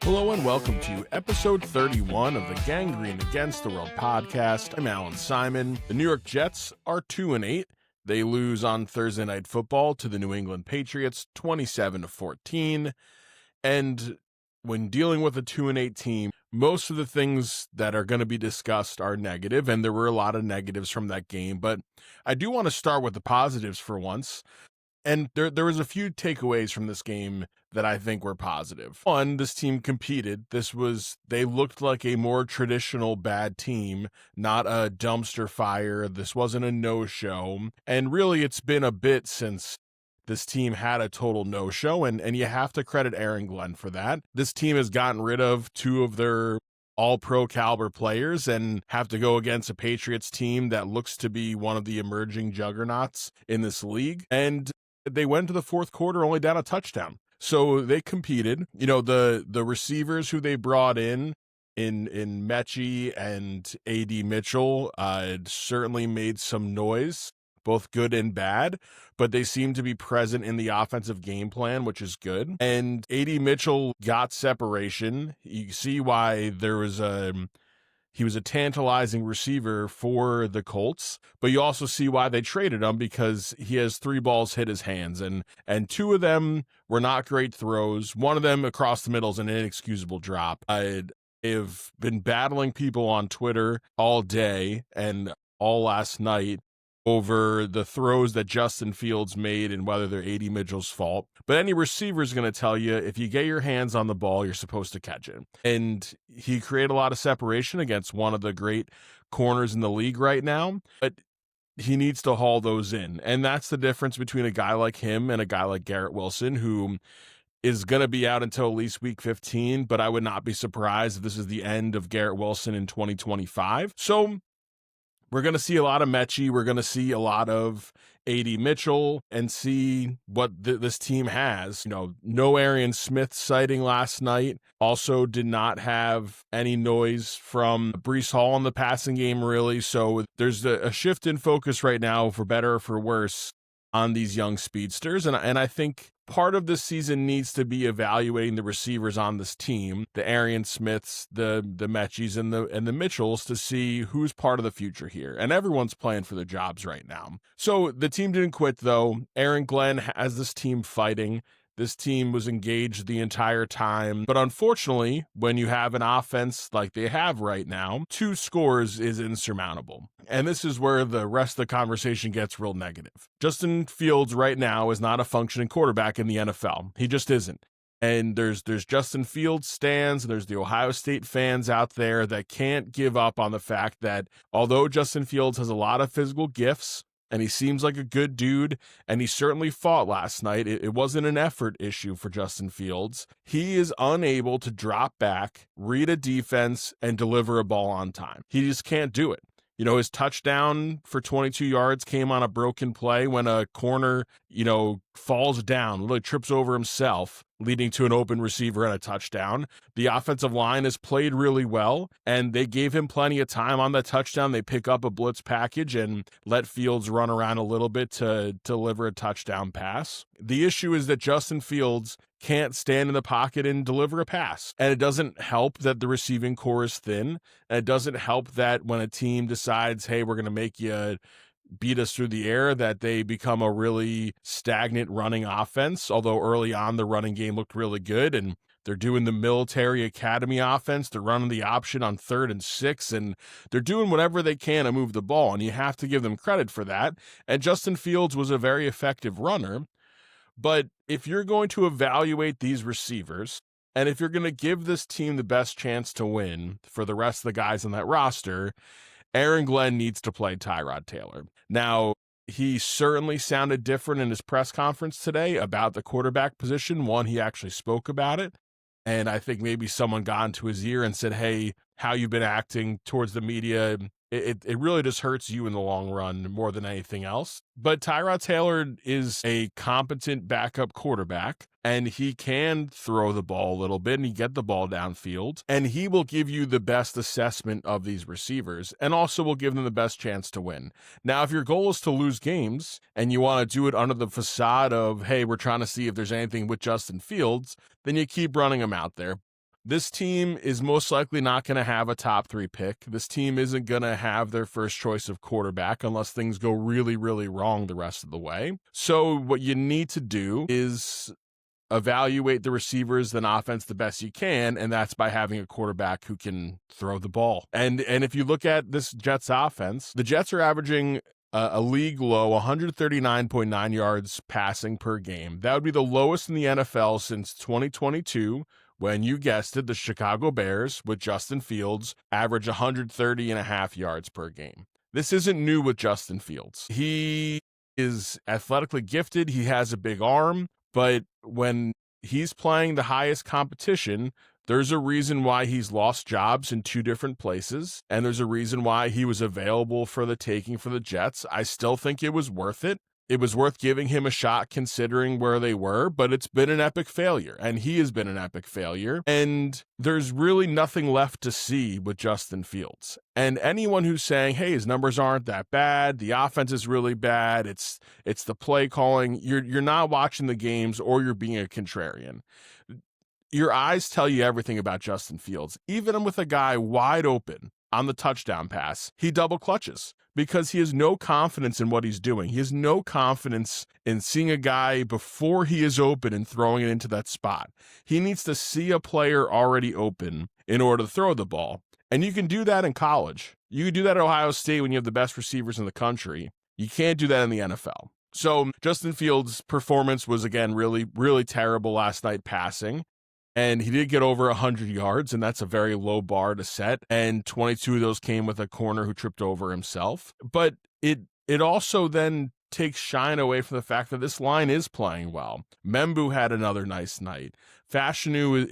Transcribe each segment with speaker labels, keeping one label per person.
Speaker 1: Hello and welcome to episode 31 of the Gangrene Against the World podcast. I'm Allan Simon. The New York Jets are 2-8. They lose on Thursday Night Football to the New England Patriots 27-14. And when dealing with a 2-8 team, most of the things that are going to be discussed are negative, and there were a lot of negatives from that game. But I do want to start with the positives for once. And there was a few takeaways from this game that I think were positive. One, this team competed. They looked like a more traditional bad team, not a dumpster fire. This wasn't a no-show. And really, it's been a bit since this team had a total no-show, and you have to credit Aaron Glenn for that. This team has gotten rid of two of their all-pro caliber players and have to go against a Patriots team that looks to be one of the emerging juggernauts in this league. And they went to the fourth quarter only down a touchdown. So they competed. You know, the receivers who they brought in Mechie and A.D. Mitchell certainly made some noise, both good and bad, but they seem to be present in the offensive game plan, which is good. And A.D. Mitchell got separation. You see why he was a tantalizing receiver for the Colts, but you also see why they traded him, because he has 3 balls hit his hands, and 2 of them were not great throws. One of them across the middle is an inexcusable drop. I've been battling people on Twitter all day and all last night over the throws that Justin Fields made and whether they're A.D. Mitchell's fault. But any receiver is going to tell you, if you get your hands on the ball, you're supposed to catch it. And he created a lot of separation against one of the great corners in the league right now, but he needs to haul those in. And that's the difference between a guy like him and a guy like Garrett Wilson, who is going to be out until at least week 15, but I would not be surprised if this is the end of Garrett Wilson in 2025. So we're going to see a lot of Mechie. We're going to see a lot of A.D. Mitchell and see what this team has. You know, no Arian Smith sighting last night. Also did not have any noise from Breece Hall in the passing game, really. So there's a shift in focus right now, for better or for worse, on these young speedsters. And I think part of this season needs to be evaluating the receivers on this team, the Arian Smiths, the Mechies, and the Mitchells, to see who's part of the future here. And everyone's playing for their jobs right now. So the team didn't quit, though. Aaron Glenn has this team fighting. This team was engaged the entire time. But unfortunately, when you have an offense like they have right now, 2 scores is insurmountable. And this is where the rest of the conversation gets real negative. Justin Fields right now is not a functioning quarterback in the NFL. He just isn't. And there's Justin Fields stands, and there's the Ohio State fans out there that can't give up on the fact that although Justin Fields has a lot of physical gifts, and he seems like a good dude, and he certainly fought last night. It wasn't an effort issue for Justin Fields. He is unable to drop back, read a defense, and deliver a ball on time. He just can't do it. You know, his touchdown for 22 yards came on a broken play when a corner, falls down, literally trips over himself, leading to an open receiver and a touchdown. The offensive line has played really well, and they gave him plenty of time on that touchdown. They pick up a blitz package and let Fields run around a little bit to deliver a touchdown pass. The issue is that Justin Fields can't stand in the pocket and deliver a pass. And it doesn't help that the receiving core is thin. And it doesn't help that when a team decides, hey, we're going to make you beat us through the air, that they become a really stagnant running offense. Although early on, the running game looked really good, and they're doing the military academy offense. They're running the option on 3rd and 6, and they're doing whatever they can to move the ball. And you have to give them credit for that. And Justin Fields was a very effective runner. But if you're going to evaluate these receivers, and if you're going to give this team the best chance to win for the rest of the guys on that roster, Aaron Glenn needs to play Tyrod Taylor. Now, he certainly sounded different in his press conference today about the quarterback position. One, he actually spoke about it. And I think maybe someone got into his ear and said, hey, how you've been acting towards the media, it really just hurts you in the long run more than anything else. But Tyrod Taylor is a competent backup quarterback, and he can throw the ball a little bit and he get the ball downfield, and he will give you the best assessment of these receivers and also will give them the best chance to win. Now, if your goal is to lose games and you want to do it under the facade of, hey, we're trying to see if there's anything with Justin Fields, then you keep running him out there. This team is most likely not going to have a top 3 pick. This team isn't going to have their first choice of quarterback unless things go really, really wrong the rest of the way. So what you need to do is evaluate the receivers and offense the best you can, and that's by having a quarterback who can throw the ball. And if you look at this Jets offense, the Jets are averaging a league low 139.9 yards passing per game. That would be the lowest in the NFL since 2022, when, you guessed it, the Chicago Bears with Justin Fields average 130.5 yards per game. This isn't new with Justin Fields. He is athletically gifted. He has a big arm, but when he's playing the highest competition, there's a reason why he's lost jobs in 2 different places, and there's a reason why he was available for the taking for the Jets. I still think it was worth it. It was worth giving him a shot considering where they were, but it's been an epic failure, and he has been an epic failure, and there's really nothing left to see with Justin Fields. And anyone who's saying, hey, his numbers aren't that bad, the offense is really bad, it's the play calling, you're not watching the games, or you're being a contrarian. Your eyes tell you everything about Justin Fields. Even with a guy wide open on the touchdown pass, he double clutches because he has no confidence in what he's doing. He has no confidence in seeing a guy before he is open and throwing it into that spot. He needs to see a player already open in order to throw the ball. And you can do that in college. You can do that at Ohio State when you have the best receivers in the country. You can't do that in the NFL. So Justin Fields' performance was, again, really, really terrible last night passing. And he did get over 100 yards, and that's a very low bar to set. And 22 of those came with a corner who tripped over himself. But it also then takes shine away from the fact that this line is playing well. Membu had another nice night. Fashanu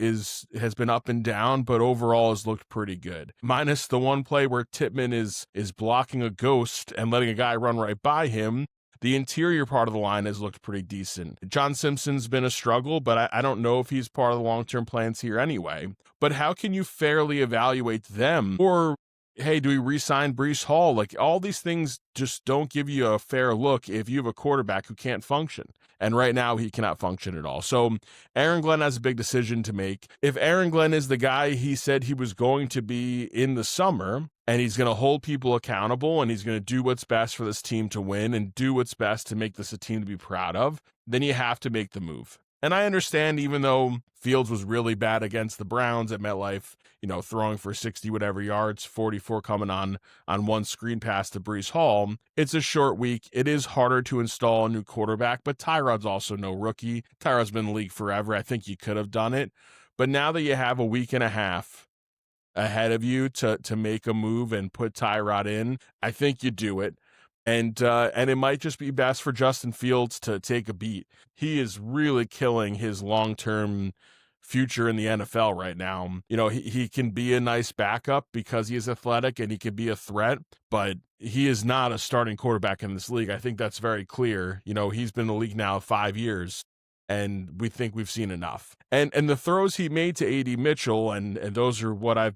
Speaker 1: has been up and down, but overall has looked pretty good. Minus the one play where Tippmann is blocking a ghost and letting a guy run right by him. The interior part of the line has looked pretty decent. John Simpson's been a struggle, but I don't know if he's part of the long-term plans here anyway. But how can you fairly evaluate them? Or, hey, do we re-sign Breece Hall? Like, all these things just don't give you a fair look if you have a quarterback who can't function. And right now, he cannot function at all. So Aaron Glenn has a big decision to make. If Aaron Glenn is the guy he said he was going to be in the summer, and he's going to hold people accountable, and he's going to do what's best for this team to win and do what's best to make this a team to be proud of, then you have to make the move. And I understand, even though Fields was really bad against the Browns at MetLife, throwing for 60 whatever yards, 44 coming on one screen pass to Breece Hall, it's a short week. It is harder to install a new quarterback, but Tyrod's also no rookie. Tyrod's been in the league forever. I think you could have done it. But now that you have a week and a half ahead of you to make a move and put Tyrod in, I think you do it. And it might just be best for Justin Fields to take a beat. He is really killing his long-term future in the NFL right now. He can be a nice backup because he is athletic and he can be a threat, but he is not a starting quarterback in this league. I think that's very clear. He's been in the league now 5 years. And we think we've seen enough. And the throws he made to A.D. Mitchell, and those are what I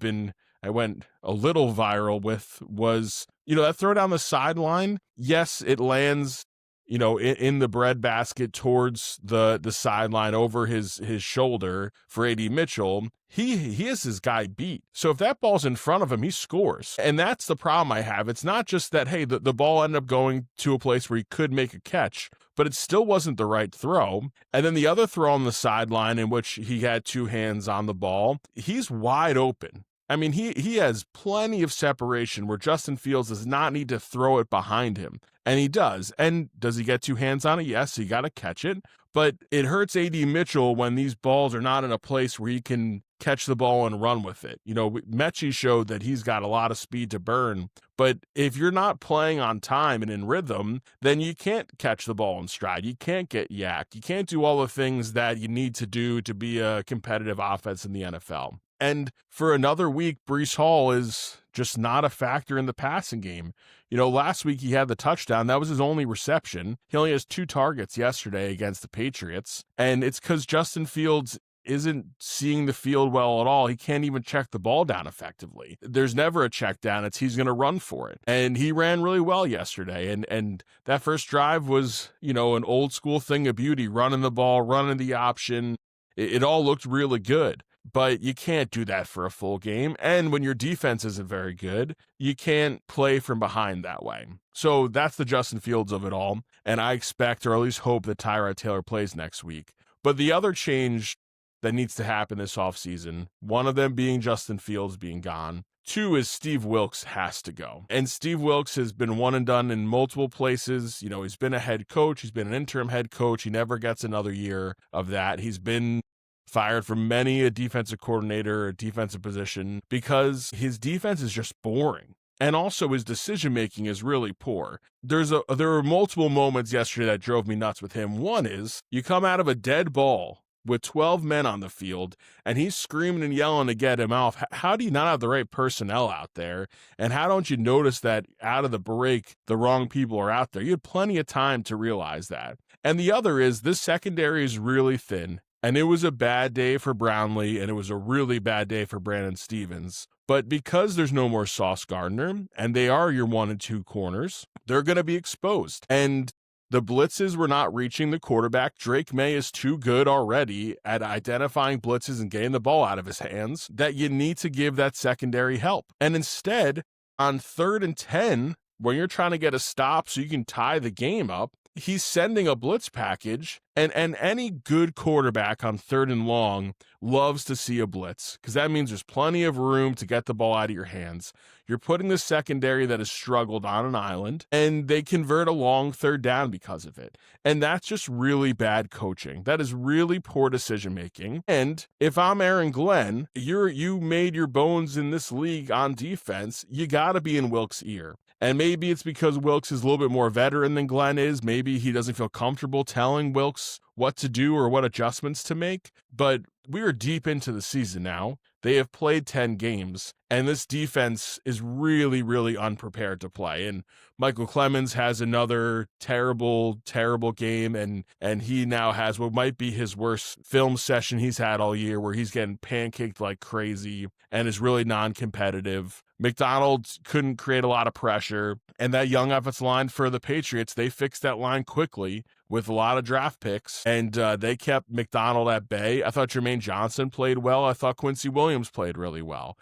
Speaker 1: went a little viral with, was, that throw down the sideline. Yes, it lands, in the breadbasket towards the sideline over his shoulder for A.D. Mitchell. He has his guy beat. So if that ball's in front of him, he scores. And that's the problem I have. It's not just that, hey, the ball ended up going to a place where he could make a catch, but it still wasn't the right throw. And then the other throw on the sideline, in which he had 2 hands on the ball, he's wide open. I mean, he has plenty of separation where Justin Fields does not need to throw it behind him. And he does. And does he get 2 hands on it? Yes, he got to catch it. But it hurts A.D. Mitchell when these balls are not in a place where he can catch the ball and run with it. Mechie showed that he's got a lot of speed to burn. But if you're not playing on time and in rhythm, then you can't catch the ball in stride. You can't get yacked. You can't do all the things that you need to do to be a competitive offense in the NFL. And for another week, Breece Hall is just not a factor in the passing game. Last week he had the touchdown. That was his only reception. He only has 2 targets yesterday against the Patriots. And it's because Justin Fields isn't seeing the field well at all. He can't even check the ball down effectively. There's never a check down. He's going to run for it. And he ran really well yesterday. And that first drive was, an old school thing of beauty, running the ball, running the option. It all looked really good. but you can't do that for a full game. And when your defense isn't very good, you can't play from behind that way. So that's the Justin Fields of it all. And I expect, or at least hope, that Tyrod Taylor plays next week. But the other change that needs to happen this offseason, one of them being Justin Fields being gone. Two is Steve Wilks has to go. And Steve Wilks has been one and done in multiple places. You know, he's been a head coach. He's been an interim head coach. He never gets another year of that. He's been fired from many a defensive coordinator or defensive position because his defense is just boring. And also his decision-making is really poor. There were multiple moments yesterday that drove me nuts with him. One is you come out of a dead ball with 12 men on the field, and he's screaming and yelling to get him off. How do you not have the right personnel out there? And how don't you notice that out of the break, the wrong people are out there? You had plenty of time to realize that. And the other is this secondary is really thin, and it was a bad day for Brownlee, and it was a really bad day for Brandon Stevens. But because there's no more Sauce Gardner, and they are your 1 and 2 corners, they're going to be exposed. And the blitzes were not reaching the quarterback. Drake May is too good already at identifying blitzes and getting the ball out of his hands that you need to give that secondary help. And instead, on 3rd and 10, when you're trying to get a stop so you can tie the game up, he's sending a blitz package, and any good quarterback on 3rd and long loves to see a blitz because that means there's plenty of room to get the ball out of your hands. You're putting the secondary that has struggled on an island, and they convert a long 3rd down because of it. And that's just really bad coaching. That is really poor decision-making. And if I'm Aaron Glenn, you made your bones in this league on defense, you got to be in Wilks' ear. And maybe it's because Wilks is a little bit more veteran than Glenn is. Maybe he doesn't feel comfortable telling Wilks what to do or what adjustments to make. But we are deep into the season now. They have played 10 games, and this defense is really, really unprepared to play. And Michael Clemens has another terrible, terrible game, and he now has what might be his worst film session he's had all year, where he's getting pancaked like crazy and is really non-competitive. McDonald couldn't create a lot of pressure, and that young offensive line for the Patriots, they fixed that line quickly with a lot of draft picks, and they kept McDonald at bay. I thought Jermaine Johnson played well. I thought Quincy Williams played really well.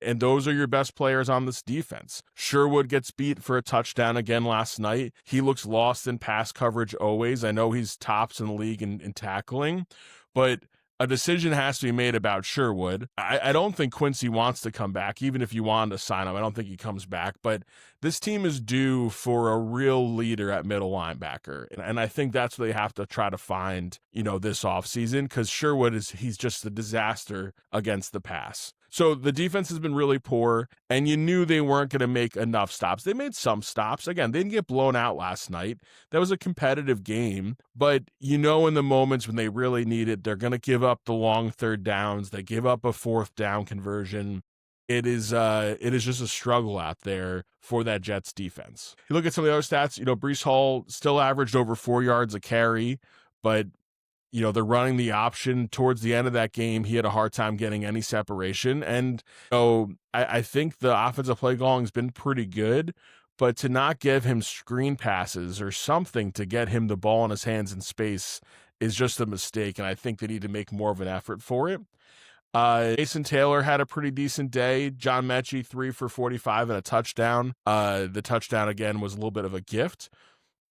Speaker 1: And those are your best players on this defense. Sherwood gets beat for a touchdown again last night. He looks lost in pass coverage always. I know he's tops in the league in tackling, but a decision has to be made about Sherwood. I don't think Quincy wants to come back, even if you wanted to sign him. I don't think he comes back. But this team is due for a real leader at middle linebacker. And I think that's what they have to try to find, this offseason, because Sherwood he's just a disaster against the pass. So the defense has been really poor, and you knew they weren't going to make enough stops. They made some stops. Again, they didn't get blown out last night. That was a competitive game, but in the moments when they really need it, they're going to give up the long 3rd downs. They give up a 4th down conversion. It is just a struggle out there for that Jets defense. You look at some of the other stats, Breece Hall still averaged over 4 yards a carry, but they're running the option towards the end of that game. He had a hard time getting any separation. And I think the offensive play calling has been pretty good, but to not give him screen passes or something to get him the ball in his hands in space is just a mistake. And I think they need to make more of an effort for it. Jason Taylor had a pretty decent day. John Mechie, 3 for 45 and a touchdown. The touchdown again was a little bit of a gift.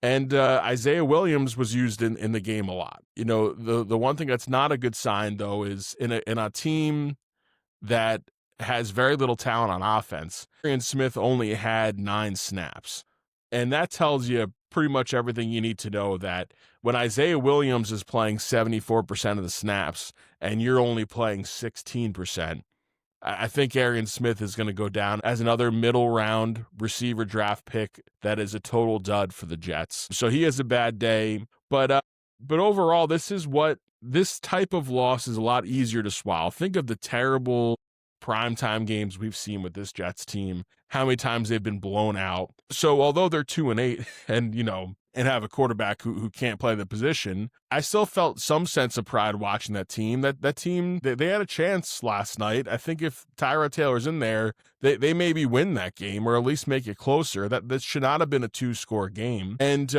Speaker 1: And Isaiah Williams was used in the game a lot. The one thing that's not a good sign, though, is in a team that has very little talent on offense, Arian Smith only had 9 snaps. And that tells you pretty much everything you need to know, that when Isaiah Williams is playing 74% of the snaps and you're only playing 16%, I think Arian Smith is going to go down as another middle round receiver draft pick that is a total dud for the Jets. So he has a bad day, but overall, this type of loss is a lot easier to swallow. Think of the terrible primetime games we've seen with this Jets team, how many times they've been blown out. So although they're 2-8 and have a quarterback who can't play the position, I still felt some sense of pride watching that team. That team, they had a chance last night. I think if Tyrod Taylor's in there, they maybe win that game or at least make it closer. That should not have been a 2-score game. And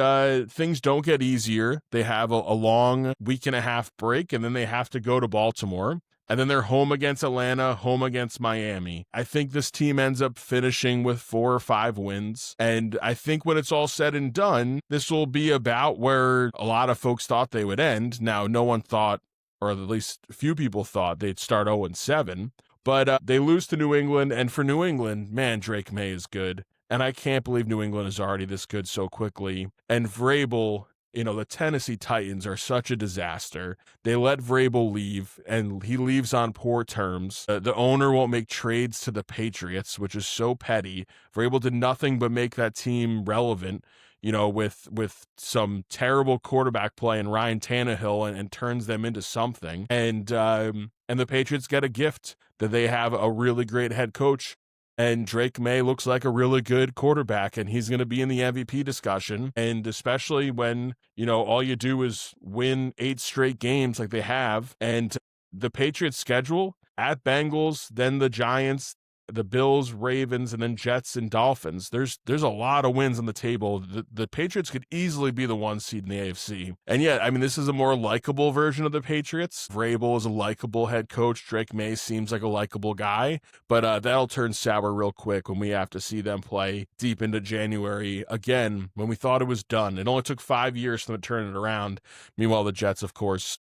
Speaker 1: things don't get easier. They have a long week and a half break, and then they have to go to Baltimore. and then they're home against Atlanta, home against Miami. I think this team ends up finishing with 4 or 5 wins. And I think when it's all said and done, this will be about where a lot of folks thought they would end. Now, no one thought, or at least a few people thought, they'd start 0-7. But they lose to New England. And for New England, man, Drake May is good. And I can't believe New England is already this good so quickly. And Vrabel, the Tennessee Titans are such a disaster. They let Vrabel leave, and he leaves on poor terms. The owner won't make trades to the Patriots, which is so petty. Vrabel did nothing but make that team relevant, with some terrible quarterback play and Ryan Tannehill, and turns them into something. And the Patriots get a gift that they have a really great head coach. And Drake May looks like a really good quarterback, and he's going to be in the MVP discussion. And especially when, all you do is win 8 straight games like they have. And the Patriots schedule at Bengals, then the Giants, the Bills, Ravens, and then Jets and Dolphins. There's a lot of wins on the table. The Patriots could easily be the 1 seed in the AFC. And yet, this is a more likable version of the Patriots. Vrabel is a likable head coach. Drake May seems like a likable guy, but that'll turn sour real quick when we have to see them play deep into January again, when we thought it was done. It only took 5 years for them to turn it around. Meanwhile, the Jets, of course,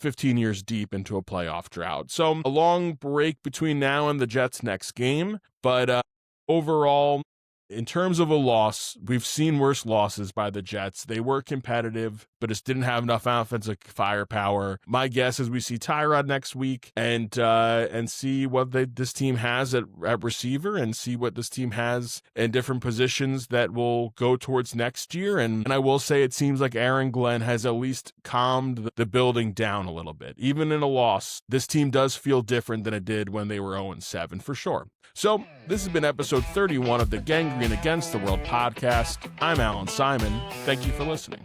Speaker 1: 15 years deep into a playoff drought. So a long break between now and the Jets' next game. But overall, in terms of a loss, we've seen worse losses by the Jets. They were competitive, but just didn't have enough offensive firepower. My guess is we see Tyrod next week and see what this team has at receiver, and see what this team has in different positions that will go towards next year. And I will say it seems like Aaron Glenn has at least calmed the building down a little bit. Even in a loss, this team does feel different than it did when they were 0-7 for sure. So this has been episode 31 of the Gangrene Against the World podcast. I'm Allan Simon. Thank you for listening.